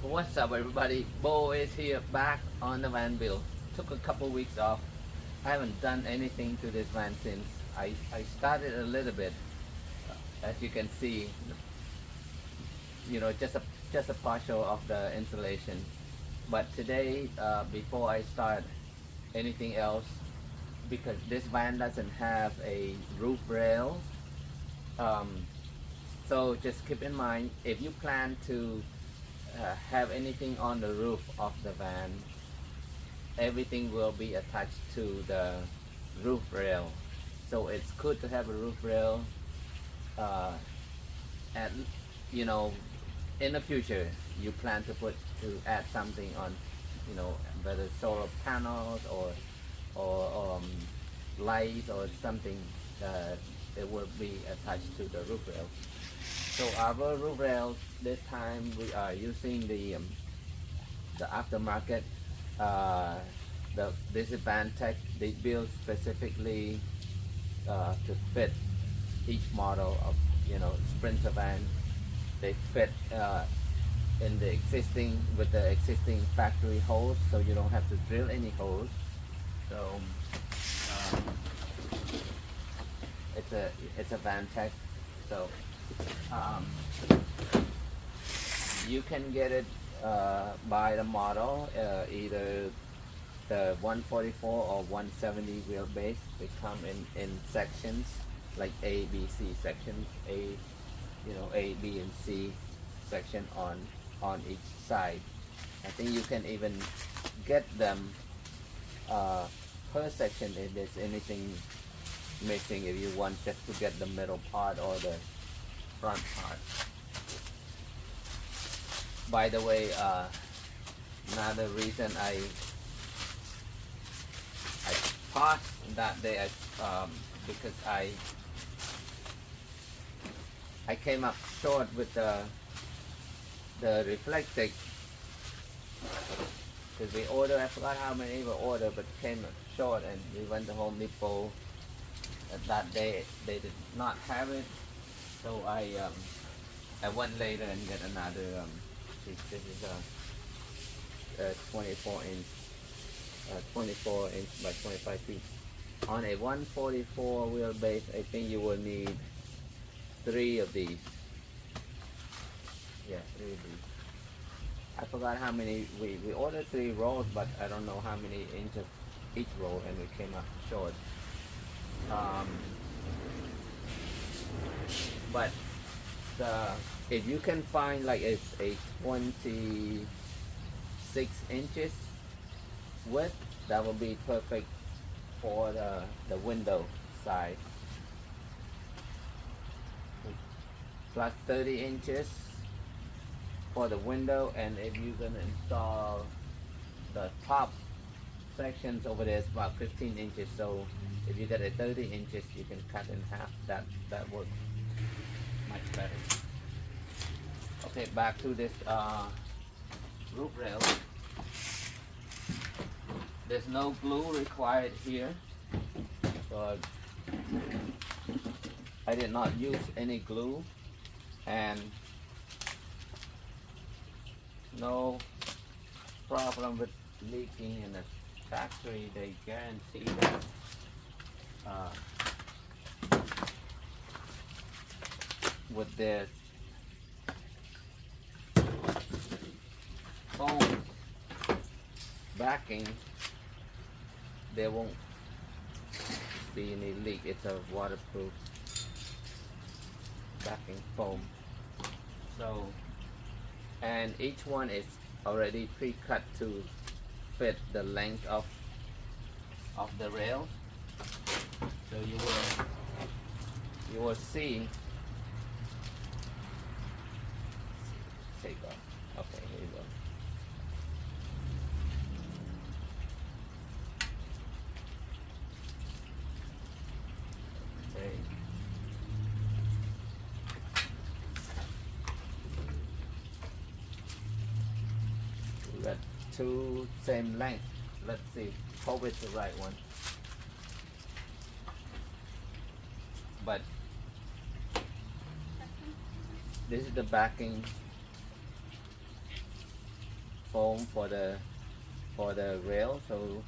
What's up, everybody? Bo is here back on the van build. Took a couple weeks off. I haven't done anything to this van since I started a little bit. As you can see, just a partial of the installation. But today, before I start anything else, because this van doesn't have a roof rail, um, so just keep in mind if you plan to have anything on the roof of the van, everything will be attached to the roof rail. So it's good to have a roof rail, uh, and you know, in the future you plan to add something on, whether solar panels or lights or something, it will be attached to the roof rail. So our roof rail this time we are using the aftermarket. Uh, this is VantTech. They build specifically to fit each model of Sprinter van. They fit in the existing with the existing factory holes, so you don't have to drill any holes. So um, it's a VantTech. So um, you can get it by the model, either the 144 or 170 wheelbase. They come in sections like A, B, C sections. A, B, and C section on each side. I think you can even get them per section if there's anything missing, if you want just to get the middle part or the front part. By the way, another reason I paused that day, because I came up short with the reflective, because we ordered, I forgot how many we ordered, but came up short, and we went to Home Depot that day. They did not have it, so I went later and get another. This is a 24 inch by 25 feet. On a 144 wheelbase, I think you will need 3 of these. Yeah, 3 of these. I forgot how many, we ordered 3 rolls, but I don't know how many inches each roll, and we came up short. But if you can find like it's a 26 inches width, that will be perfect for the window side. Plus 30 inches for the window, and if you're gonna install the top sections over there, it's about 15 inches. So if you get a 30 inches, you can cut in half. That works much better. Okay, back to this roof rail. There's no glue required here, so I did not use any glue, and no problem with leaking in the factory. They guarantee that with this foam backing, there won't be any leak. It's a waterproof backing foam. So, and each one is already pre-cut to fit the length of the rail. So you will see. Take off. Okay, here you go. Okay. We got 2 same length. Let's see. Hope it's the right one. But this is the backing foam for the rail. So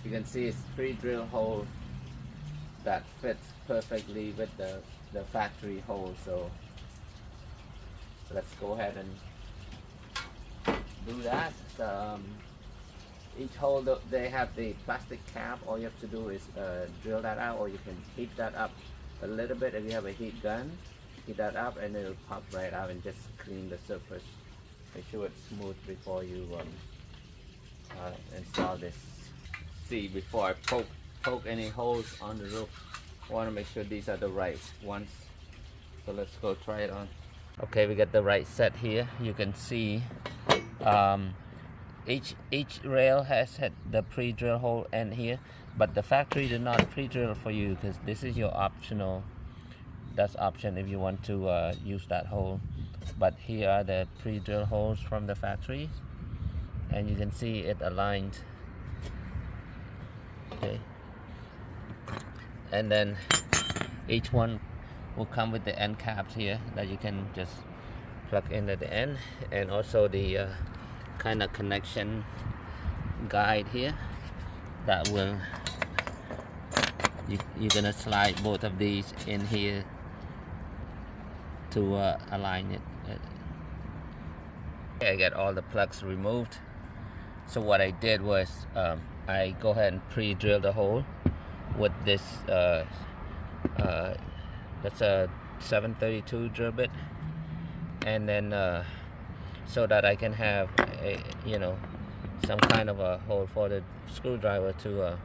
you can see it's pre-drill hole that fits perfectly with the factory hole. So let's go ahead and do that. Each hole, they have the plastic cap. All you have to do is drill that out, or you can heat that up a little bit. If you have a heat gun, heat that up and it'll pop right out, and just clean the surface. Make sure it's smooth before you install this. See, before I poke any holes on the roof, I want to make sure these are the right ones. So let's go try it on. Okay, we got the right set here. You can see each rail has had the pre-drill hole end here, but the factory did not pre-drill for you, because this is your optional. That's option if you want to use that hole. But here are the pre-drill holes from the factory, and you can see it aligned. Okay, and then each one will come with the end caps here that you can just plug in at the end, and also the kind of connection guide here that will you're gonna slide both of these in here to align it. Okay, I got all the plugs removed. So what I did was I go ahead and pre-drill the hole with this that's a 732 drill bit, and then so that I can have a, some kind of a hole for the screwdriver to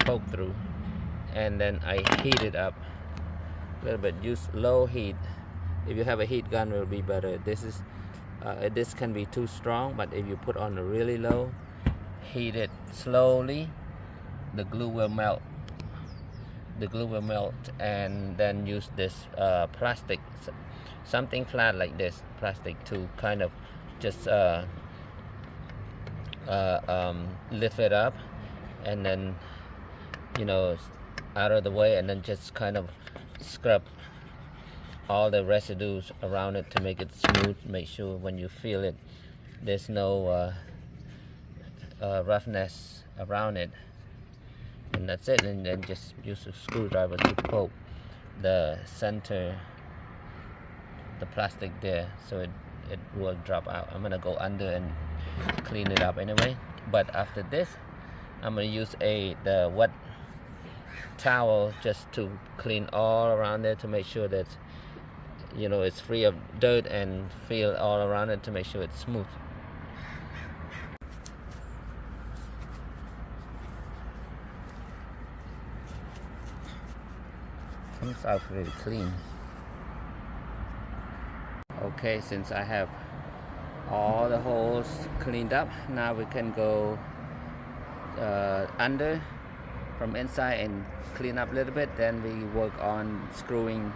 poke through. And then I heat it up a little bit. Use low heat. If you have a heat gun, it will be better. This can be too strong, but if you put on a really low, heat it slowly, the glue will melt. And then use this plastic, something flat like this plastic, to kind of just lift it up, and then out of the way, and then just kind of scrub all the residues around it to make it smooth. Make sure when you feel it, there's no roughness around it, and that's it. And then just use a screwdriver to poke the center, the plastic there, so it will drop out. I'm gonna go under and clean it up anyway, but after this I'm gonna use the wet towel just to clean all around it, to make sure that it's free of dirt, and feel all around it to make sure it's smooth. Comes out really clean. Okay, since I have all the holes cleaned up, now we can go under from inside and clean up a little bit. Then we work on screwing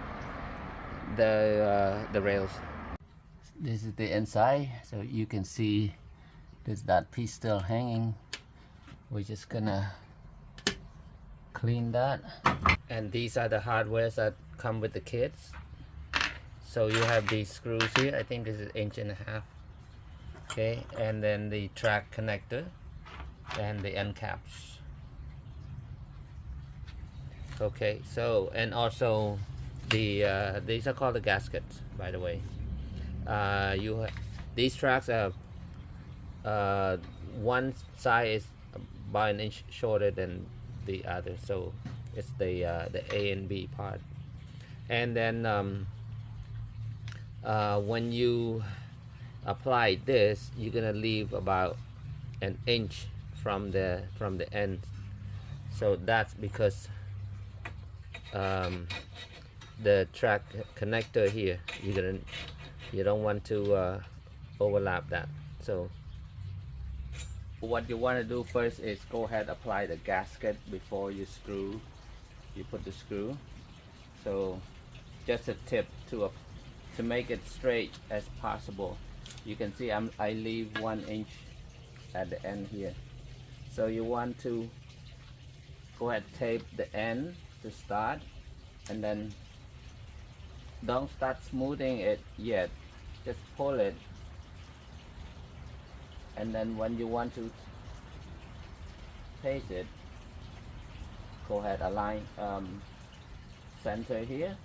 the rails. This is the inside, so you can see there's that piece still hanging. We're just gonna clean that. And these are the hardwares that come with the kits. So you have these screws here. I think this is 1.5 inches. Okay, and then the track connector and the end caps. Okay, so, and also the these are called the gaskets, by the way. These tracks are one side is about 1 inch shorter than the other, so it's the A and B part. And then when you apply this, you're gonna leave about 1 inch from the end. So that's because the track connector here, you don't want to overlap that. So what you want to do first is go ahead, apply the gasket before you put the screw. So just a tip to make it straight as possible. You can see I leave 1 inch at the end here. So you want to go ahead, tape the end to start, and then don't start smoothing it yet, just pull it, and then when you want to paste it, go ahead, align center here,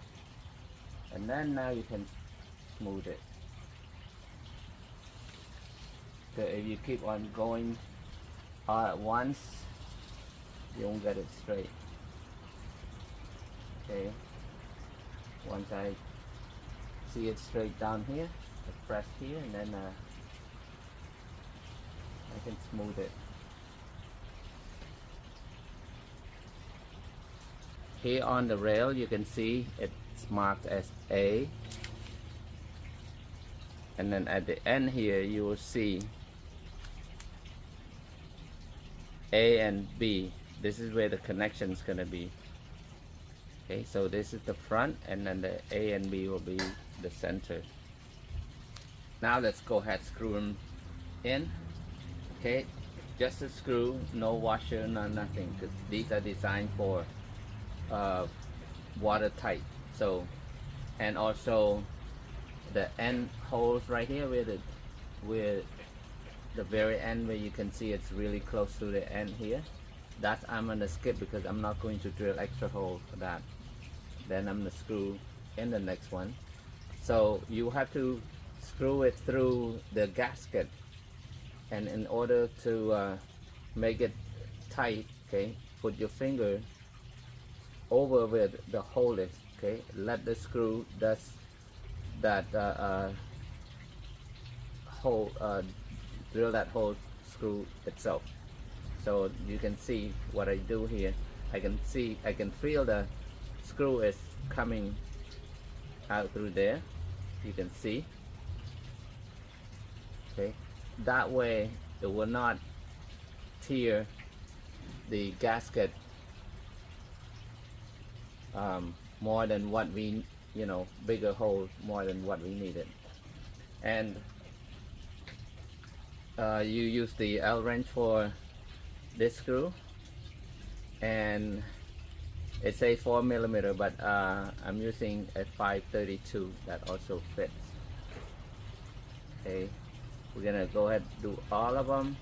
and then now you can smooth it. So if you keep on going all at once, you won't get it straight. Okay, once I see it straight down here, I press here, and then I can smooth it. Here on the rail, you can see it's marked as A, and then at the end here you will see A and B. This is where the connection is going to be. Okay, so this is the front, and then the A and B will be the center. Now let's go ahead, screw them in. Okay, just a screw, no washer, no nothing, because these are designed for watertight. So, and also the end holes right here, where the very end, where you can see it's really close to the end here, that's I'm gonna skip because I'm not going to drill extra hole for that. Then I'm gonna screw in the next one. So you have to screw it through the gasket, and in order to make it tight, okay, put your finger over where the hole is. Okay, let the screw does that hole, drill that hole screw itself. So you can see what I do here. I can feel the screw is coming out through there. You can see. Okay, that way it will not tear the gasket more than what we, bigger hole more than what we needed. And you use the L wrench for this screw, and it says 4 millimeter, but I'm using a 532 that also fits. Okay, we're gonna go ahead and do all of them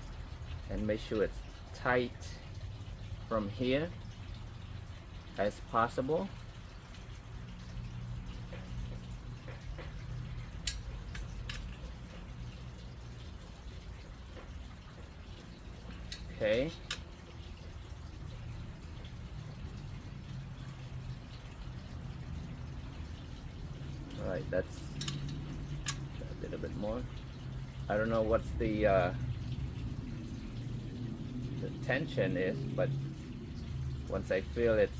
and make sure it's tight from here as possible. Okay. All right, that's a little bit more. I don't know what's the tension is, but once I feel it's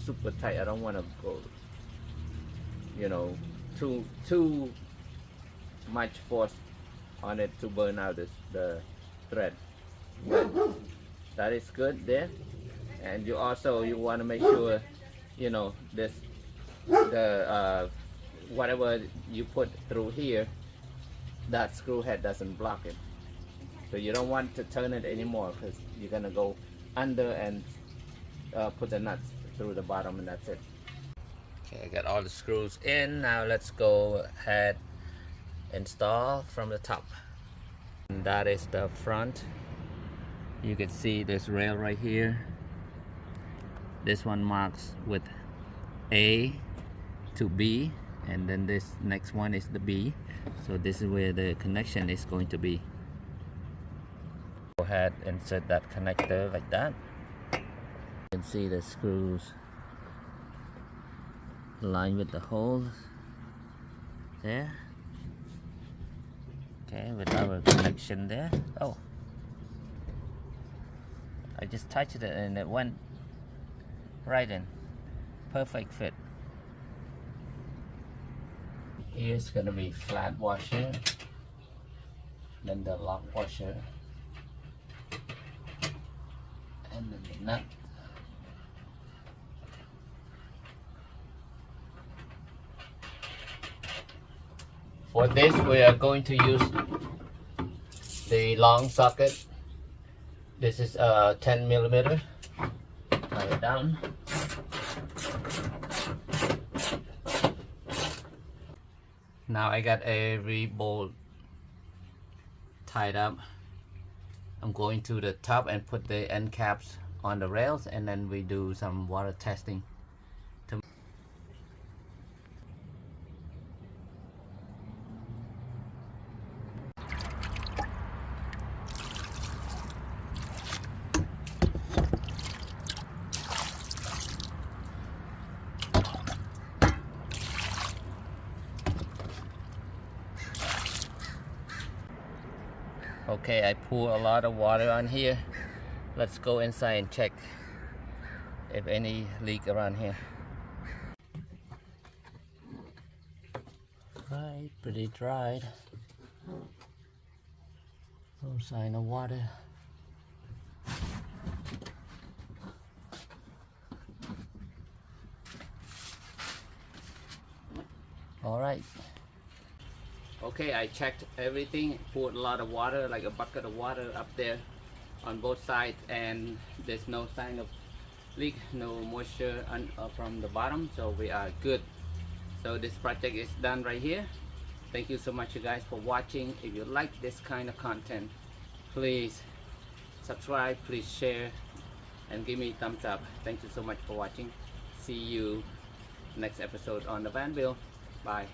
super tight, I don't want to go, too much force on it to burn out the thread. But that is good there. And you want to make sure, whatever you put through here, that screw head doesn't block it. So you don't want to turn it anymore, because you're gonna go under and put the nuts through the bottom, and that's it. Okay, I got all the screws in. Now let's go ahead, install from the top. And that is the front. You can see this rail right here. This one marks with A to B, and then this next one is the B. So this is where the connection is going to be. Go ahead, insert that connector like that. You can see the screws aligned with the holes there. Okay, with our connection there. Oh, I just touched it and it went right in. Perfect fit. Here's gonna be flat washer, then the lock washer, and then the nut. For this, we are going to use the long socket. This is 10 millimeter. way down. Now I got every bolt tied up. I'm going to the top and put the end caps on the rails, and then we do some water testing. Okay, I pour a lot of water on here. Let's go inside and check if any leak around here. Right, pretty dried. No sign of water. All right. Okay, I checked everything, poured a lot of water, like a bucket of water up there on both sides, and there's no sign of leak, no moisture from the bottom, so we are good. So this project is done right here. Thank you so much, you guys, for watching. If you like this kind of content, please subscribe, please share, and give me a thumbs up. Thank you so much for watching. See you next episode on the van wheel. Bye.